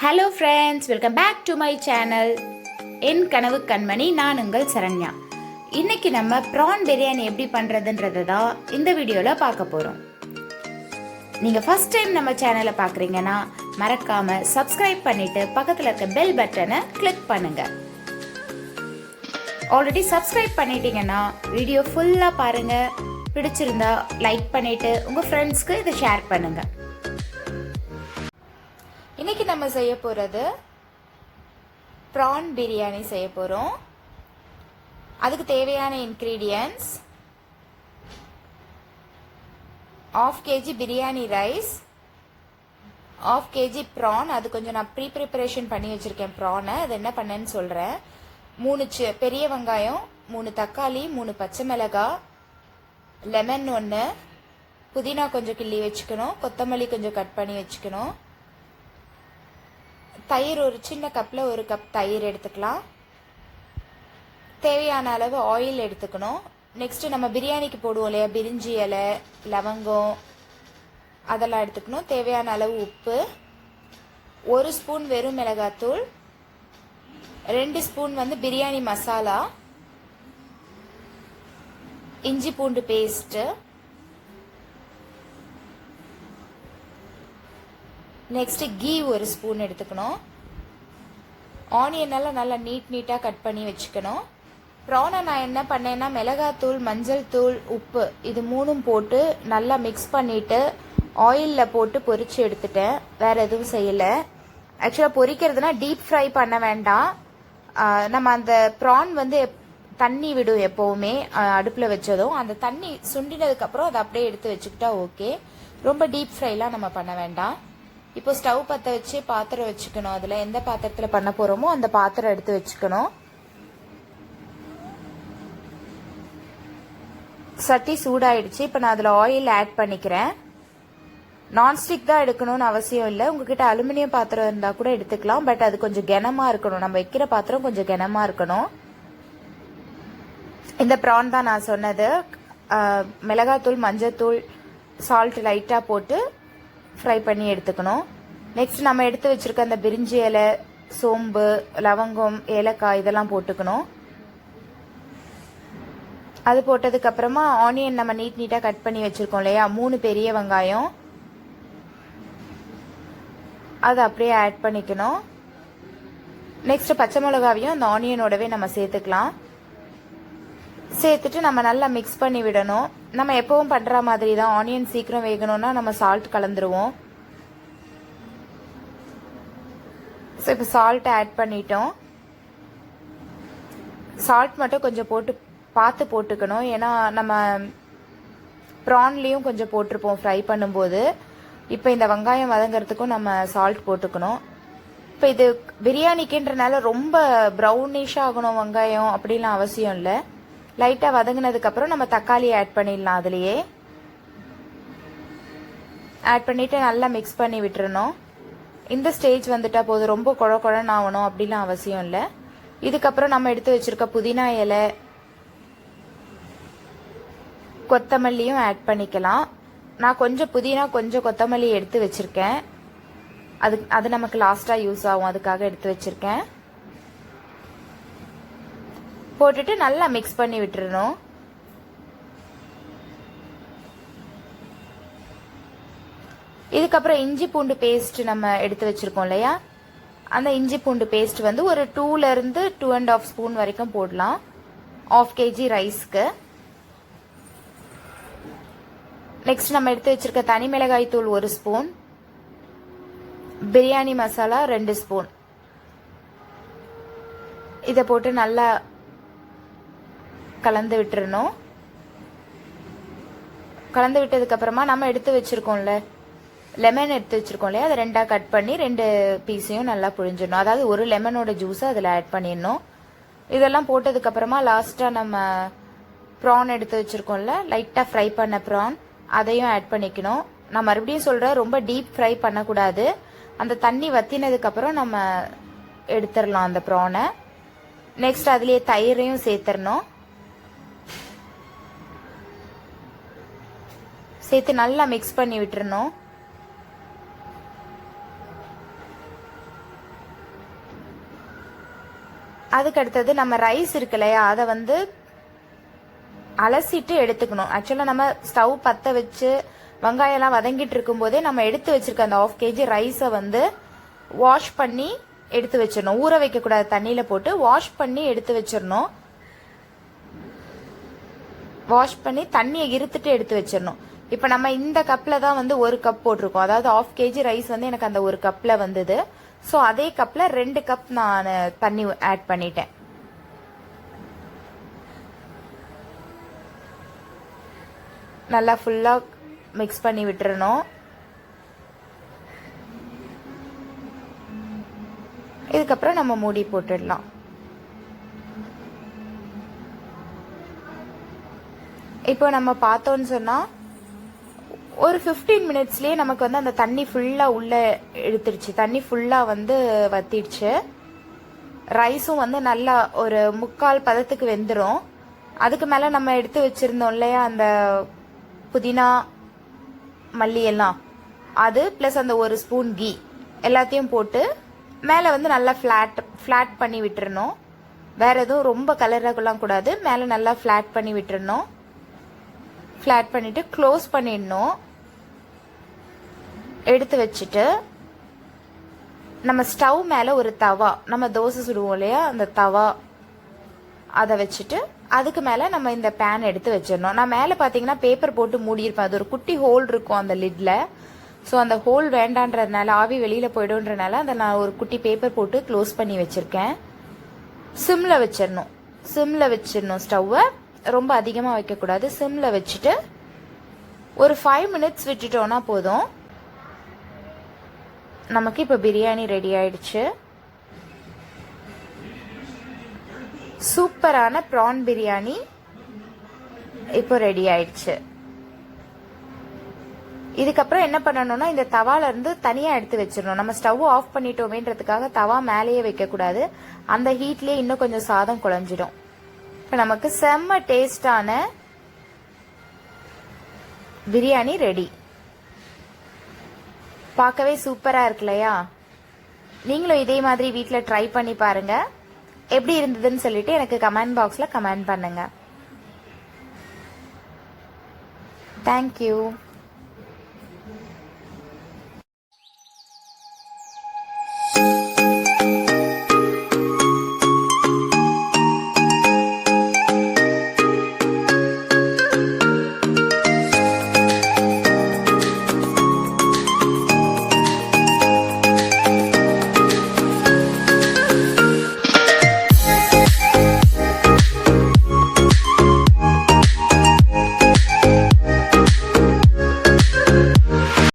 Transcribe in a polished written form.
Hello friends, welcome back to my channel. என் கனவு கண்மணி, நான் உங்கள் சரண்யா. இன்னைக்கு நம்ம ப்ரான் பிரியாணி எப்படி பண்ணுறதுன்றது தான் இந்த வீடியோவில் பார்க்க போகிறோம். நீங்கள் ஃபர்ஸ்ட் டைம் நம்ம சேனலை பார்க்குறீங்கன்னா மறக்காமல் சப்ஸ்கிரைப் பண்ணிவிட்டு பக்கத்தில் இருக்க பெல் பட்டனை கிளிக் பண்ணுங்கள். ஆல்ரெடி சப்ஸ்கிரைப் பண்ணிட்டீங்கன்னா வீடியோ ஃபுல்லாக பாருங்கள். பிடிச்சிருந்தா லைக் பண்ணிவிட்டு உங்கள் ஃப்ரெண்ட்ஸ்க்கு இதை ஷேர் பண்ணுங்கள். இன்னைக்கு நம்ம செய்ய போகிறது ப்ரான் பிரியாணி செய்ய போகிறோம். அதுக்கு தேவையான ingredients: 1/2 kg biryani rice, 1/2 kg prawn. அது கொஞ்சம் நான் ப்ரிப்பரேஷன் பண்ணி வச்சுருக்கேன் ப்ரானை. அது என்ன பண்ணேன்னு சொல்கிறேன். 3 பெரிய வெங்காயம், 3 தக்காளி, 3 பச்சை மிளகாய், லெமன் 1, புதினா கொஞ்சம் கிள்ளி வச்சுக்கணும், கொத்தமல்லி கொஞ்சம் கட் பண்ணி வச்சுக்கணும், தயிர் ஒரு சின்ன கப்பில் 1 கப் தயிர் எடுத்துக்கலாம், தேவையான அளவு ஆயில் எடுத்துக்கணும். நெக்ஸ்ட்டு நம்ம பிரியாணிக்கு போடுவோம் இல்லையா, பிரிஞ்சி இலை, லவங்கம், அதெல்லாம் எடுத்துக்கணும். தேவையான அளவு உப்பு, 1 ஸ்பூன் வெறும் மிளகாத்தூள், 2 ஸ்பூன் பிரியாணி மசாலா, இஞ்சி பூண்டு பேஸ்ட்டு, நெக்ஸ்ட்டு கீ 1 ஸ்பூன் எடுத்துக்கணும். ஆனியன் நல்லா நீட்டாக கட் பண்ணி வச்சுக்கணும். ப்ரானை நான் என்ன பண்ணேன்னா மிளகாத்தூள், மஞ்சள் தூள், உப்பு இது 3 போட்டு நல்லா மிக்ஸ் பண்ணிவிட்டு ஆயிலில் போட்டு பொரித்து எடுத்துட்டேன். வேறு எதுவும் செய்யலை. ஆக்சுவலாக பொரிக்கிறதுனா டீப் ஃப்ரை பண்ண வேண்டாம். நம்ம அந்த ப்ரான் தண்ணி விடும் எப்போவுமே அடுப்பில் வச்சதும். அந்த தண்ணி சுண்டினதுக்கப்புறம் அதை அப்படியே எடுத்து வச்சுக்கிட்டா ஓகே. ரொம்ப டீப் ஃப்ரைலாம் நம்ம பண்ண வேண்டாம். இப்போ ஸ்டவ் பற்ற வச்சு பாத்திரம் வச்சுக்கணும். அதில் எந்த பாத்திரத்தில் பண்ண போகிறோமோ அந்த பாத்திரம் எடுத்து வச்சுக்கணும். சட்டி சூடாயிடுச்சு. இப்போ நான் அதில் ஆயில் ஆட் பண்ணிக்கிறேன். நான்ஸ்டிக் தான் எடுக்கணும்னு அவசியம் இல்லை. உங்ககிட்ட அலுமினியம் பாத்திரம் இருந்தால் கூட எடுத்துக்கலாம். பட் அது கொஞ்சம் கனமாக இருக்கணும். நம்ம வைக்கிற பாத்திரம் கொஞ்சம் கனமாக இருக்கணும். இந்த ப்ரான் தான் நான் சொன்னது. மிளகாத்தூள், மஞ்சத்தூள், சால்ட் லைட்டாக போட்டு ஃப்ரை பண்ணி எடுத்துக்கணும். நெக்ஸ்ட் நம்ம எடுத்து வச்சிருக்க அந்த பிரிஞ்சி இலை, சோம்பு, லவங்கம், ஏலக்காய் இதெல்லாம் போட்டுக்கணும். அது போட்டதுக்கப்புறமா ஆனியன் நம்ம நீட்டாக கட் பண்ணி வச்சுருக்கோம் இல்லையா, 3 பெரிய வெங்காயம், அதை அப்படியே ஆட் பண்ணிக்கணும். நெக்ஸ்ட் பச்சை மிளகாவையும் அந்த ஆனியனோடவே நம்ம சேர்த்துக்கலாம். சேர்த்துட்டு நம்ம நல்லா மிக்ஸ் பண்ணி விடணும். நம்ம எப்பவும் பண்ணுற மாதிரி தான். ஆனியன் சீக்கிரம் வேகணும்னா நம்ம சால்ட் கலந்துருவோம். ஸோ இப்போ சால்ட் ஆட் பண்ணிட்டோம். சால்ட் மட்டும் கொஞ்சம் பார்த்து போட்டுக்கணும். ஏன்னா நம்ம ப்ரான்லேயும் கொஞ்சம் போட்டிருப்போம் ஃப்ரை பண்ணும்போது. இப்போ இந்த வெங்காயம் வதங்கிறதுக்கும் நம்ம சால்ட் போட்டுக்கணும். இப்போ இது பிரியாணிக்குன்றனால ரொம்ப ப்ரௌனிஷாக ஆகணும் வெங்காயம் அப்படின்லாம் அவசியம் இல்லை. லைட்டாக வதங்கினதுக்கப்புறம் நம்ம தக்காளி ஆட் பண்ணிடலாம். அதுலேயே ஆட் பண்ணிவிட்டு நல்லா மிக்ஸ் பண்ணி விட்டுறணும். இந்த ஸ்டேஜ் வந்துட்டால் போதும். ரொம்ப குழன்னு ஆகணும் அப்படிலாம் அவசியம் இல்லை. இதுக்கப்புறம் நம்ம எடுத்து வச்சுருக்க புதினா இலை, கொத்தமல்லியும் ஆட் பண்ணிக்கலாம். நான் கொஞ்சம் புதினா கொஞ்சம் கொத்தமல்லி எடுத்து வச்சுருக்கேன். அது நமக்கு லாஸ்ட்டாக யூஸ் ஆகும், அதுக்காக எடுத்து வச்சுருக்கேன். போட்டுட்டு நல்லா மிக்ஸ் பண்ணி விட்டுறணும். இதுக்கப்புறம் இஞ்சி பூண்டு பேஸ்ட் நம்ம எடுத்து வச்சிருக்கோம் இல்லையா, அந்த இஞ்சி பூண்டு பேஸ்ட் ஒரு 2 இருந்து 2.5 ஸ்பூன் வரைக்கும் போடலாம் 1/2 kg ரைஸ்க்கு. நெக்ஸ்ட் நம்ம எடுத்து வச்சிருக்க தனி மிளகாய் தூள் 1 ஸ்பூன், பிரியாணி மசாலா 2 ஸ்பூன். இதை போட்டு நல்லா கலந்து விட்டுறணும். கலந்து விட்டதுக்கு அப்புறமா நம்ம எடுத்து வச்சிருக்கோம்ல லெமன் எடுத்து வச்சிருக்கோம் இல்லையா, அதை 2ஆ கட் பண்ணி 2 பீஸையும் நல்லா புழிஞ்சிடணும். அதாவது ஒரு லெமனோட ஜூஸை அதில் ஆட் பண்ணிடணும். இதெல்லாம் போட்டதுக்கு அப்புறமா லாஸ்ட்டாக நம்ம ப்ரான் எடுத்து வச்சிருக்கோம்ல, லைட்டாக ஃப்ரை பண்ண ப்ரான், அதையும் ஆட் பண்ணிக்கணும். நான் மறுபடியும் சொல்கிறேன், ரொம்ப டீப் ஃப்ரை பண்ணக்கூடாது. அந்த தண்ணி வத்தினதுக்கப்புறம் நம்ம எடுத்துடலாம் அந்த ப்ரானை. நெக்ஸ்ட் அதுலேயே தயிரையும் சேர்த்துடணும். சேர்த்து நல்லா மிக்ஸ் பண்ணி விட்டுறணும். அதுக்கு அடுத்தது நம்ம ரைஸ் இருக்கு இல்லையா, அதை வந்து அலசிட்டு எடுத்துக்கணும். ஆக்சுவலாக நம்ம ஸ்டவ் பற்ற வச்சு வெங்காயம்லாம் வதங்கிட்டு இருக்கும்போதே நம்ம எடுத்து வச்சிருக்க அந்த 1/2 kg ரைஸை வந்து வாஷ் பண்ணி எடுத்து வச்சிடணும். ஊற வைக்கக்கூடாது, தண்ணியில் போட்டு வாஷ் பண்ணி எடுத்து வச்சிடணும். வாஷ் பண்ணி தண்ணியை இருத்துட்டு எடுத்து வச்சிடணும். இப்போ நம்ம இந்த கப்பில் தான் வந்து 1 கப் போட்டிருக்கோம். அதாவது 1/2 kg ரைஸ் வந்து எனக்கு அந்த 1 கப்பில் வந்தது. ஸோ அதே கப்பில் 2 கப் நான் தண்ணி ஆட் பண்ணிட்டேன். நல்லா ஃபுல்லாக மிக்ஸ் பண்ணி விட்டுறணும். இதுக்கப்புறம் நம்ம மூடி போட்டுடலாம். இப்போ நம்ம பார்த்தோன்னு சொன்னால் ஒரு 15 மினிட்ஸ்லேயே நமக்கு வந்து அந்த தண்ணி ஃபுல்லாக உள்ளே எடுத்துருச்சு. தண்ணி ஃபுல்லாக வந்து வத்திடுச்சு. ரைஸும் வந்து நல்லா ஒரு 3/4 பதத்துக்கு வெந்துடும். அதுக்கு மேலே நம்ம எடுத்து வச்சுருந்தோம் இல்லையா அந்த புதினா மல்லி எல்லாம், அது ப்ளஸ் அந்த 1 ஸ்பூன் கீ எல்லாத்தையும் போட்டு மேலே வந்து நல்லா ஃப்ளாட் பண்ணி விட்டுறணும். வேறு எதுவும் ரொம்ப கலராகலாம் கூடாது. மேலே நல்லா ஃப்ளாட் பண்ணி விட்டுறணும். ஃப்ளாட் பண்ணிவிட்டு க்ளோஸ் பண்ணிடணும். எடுத்து வச்சுட்டு நம்ம ஸ்டவ் மேலே ஒரு தவா, நம்ம தோசை சுடுவோம் இல்லையா அந்த தவா, அதை வச்சுட்டு அதுக்கு மேலே நம்ம இந்த பேன் எடுத்து வச்சிடணும். நான் மேலே பார்த்தீங்கன்னா பேப்பர் போட்டு மூடியிருப்பேன். அது ஒரு குட்டி ஹோல் இருக்கும் அந்த லிட்டில். ஸோ அந்த ஹோல் வேண்டான்றதுனால, ஆவி வெளியில் போய்டுன்றனால அதை நான் ஒரு குட்டி பேப்பர் போட்டு க்ளோஸ் பண்ணி வச்சுருக்கேன். சிம்மில் வச்சிடணும் ஸ்டவ்வை. ரொம்ப அதிகமாக வைக்கக்கூடாது. சிம்மில் வச்சுட்டு ஒரு 5 மினிட்ஸ் விட்டுட்டோன்னா போதும். நமக்கு இப்போ பிரியாணி ரெடி ஆயிடுச்சு. சூப்பரான ப்ரான் பிரியாணி இப்போ ரெடி ஆயிடுச்சு. இதுக்கப்புறம் என்ன பண்ணணும்னா இந்த தவால இருந்து தனியாக எடுத்து வச்சிடணும். நம்ம ஸ்டவ் ஆஃப் பண்ணிட்டோமேன்றதுக்காக தவா மேலேயே வைக்கக்கூடாது. அந்த ஹீட்லேயே இன்னும் கொஞ்சம் சாதம் குழஞ்சிடும். இப்போ நமக்கு செம்ம டேஸ்டான பிரியாணி ரெடி. பார்க்கவே சூப்பராக இருக்கு இல்லையா? நீங்களும் இதே மாதிரி வீட்டில் ட்ரை பண்ணி பாருங்க. எப்படி இருந்ததுன்னு சொல்லிட்டு எனக்கு கமெண்ட் பாக்ஸில் கமெண்ட் பண்ணுங்க. தேங்க்யூ.